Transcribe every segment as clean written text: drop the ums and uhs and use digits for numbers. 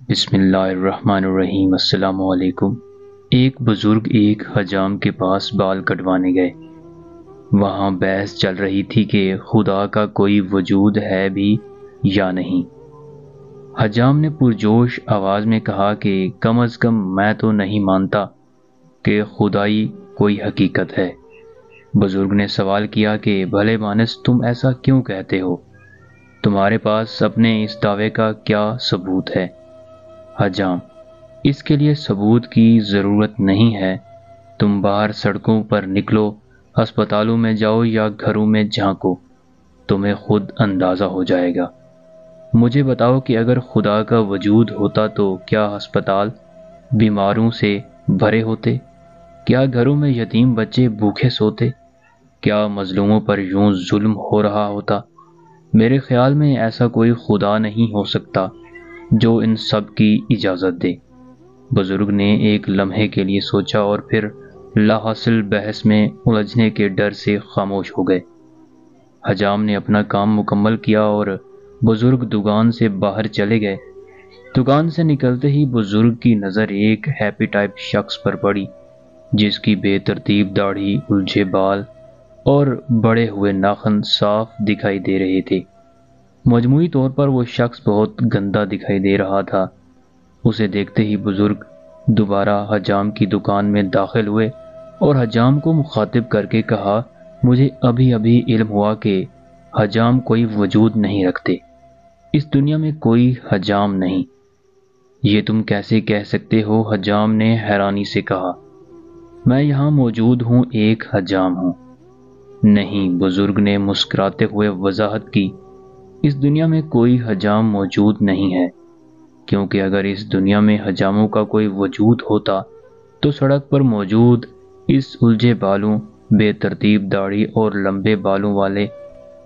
بسم اللہ الرحمن الرحیم۔ السلام علیکم۔ ایک بزرگ ایک حجام کے پاس بال کٹوانے گئے۔ وہاں بحث چل رہی تھی کہ خدا کا کوئی وجود ہے بھی یا نہیں۔ حجام نے پرجوش آواز میں کہا کہ کم از کم میں تو نہیں مانتا کہ خدائی کوئی حقیقت ہے۔ بزرگ نے سوال کیا کہ بھلے مانس تم ایسا کیوں کہتے ہو؟ تمہارے پاس اپنے اس دعوے کا کیا ثبوت ہے؟ حجام: اس کے لیے ثبوت کی ضرورت نہیں ہے۔ تم باہر سڑکوں پر نکلو، ہسپتالوں میں جاؤ یا گھروں میں جھانکو، تمہیں خود اندازہ ہو جائے گا۔ مجھے بتاؤ کہ اگر خدا کا وجود ہوتا تو کیا ہسپتال بیماروں سے بھرے ہوتے؟ کیا گھروں میں یتیم بچے بھوکے سوتے؟ کیا مظلوموں پر یوں ظلم ہو رہا ہوتا؟ میرے خیال میں ایسا کوئی خدا نہیں ہو سکتا جو ان سب کی اجازت دے۔ بزرگ نے ایک لمحے کے لیے سوچا اور پھر لا حاصل بحث میں الجھنے کے ڈر سے خاموش ہو گئے۔ حجام نے اپنا کام مکمل کیا اور بزرگ دکان سے باہر چلے گئے۔ دکان سے نکلتے ہی بزرگ کی نظر ایک ہیپی ٹائپ شخص پر پڑی، جس کی بے ترتیب داڑھی، الجھے بال اور بڑے ہوئے ناخن صاف دکھائی دے رہے تھے۔ مجموعی طور پر وہ شخص بہت گندا دکھائی دے رہا تھا۔ اسے دیکھتے ہی بزرگ دوبارہ حجام کی دکان میں داخل ہوئے اور حجام کو مخاطب کر کے کہا، مجھے ابھی ابھی علم ہوا کہ حجام کوئی وجود نہیں رکھتے۔ اس دنیا میں کوئی حجام نہیں۔ یہ تم کیسے کہہ سکتے ہو؟ حجام نے حیرانی سے کہا۔ میں یہاں موجود ہوں، ایک حجام ہوں۔ نہیں، بزرگ نے مسکراتے ہوئے وضاحت کی، اس دنیا میں کوئی حجام موجود نہیں ہے، کیونکہ اگر اس دنیا میں حجاموں کا کوئی وجود ہوتا تو سڑک پر موجود اس الجھے بالوں، بے ترتیب داڑھی اور لمبے بالوں والے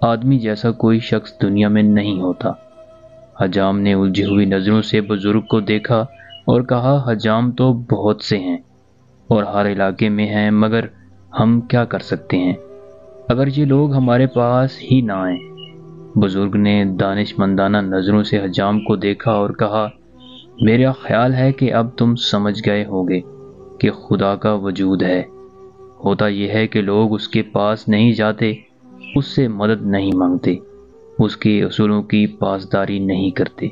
آدمی جیسا کوئی شخص دنیا میں نہیں ہوتا۔ حجام نے الجھی ہوئی نظروں سے بزرگ کو دیکھا اور کہا، حجام تو بہت سے ہیں اور ہر علاقے میں ہیں، مگر ہم کیا کر سکتے ہیں اگر یہ لوگ ہمارے پاس ہی نہ آئیں؟ بزرگ نے دانش مندانہ نظروں سے حجام کو دیکھا اور کہا، میرا خیال ہے کہ اب تم سمجھ گئے ہوگے کہ خدا کا وجود ہے۔ ہوتا یہ ہے کہ لوگ اس کے پاس نہیں جاتے، اس سے مدد نہیں مانگتے، اس کے اصولوں کی پاسداری نہیں کرتے۔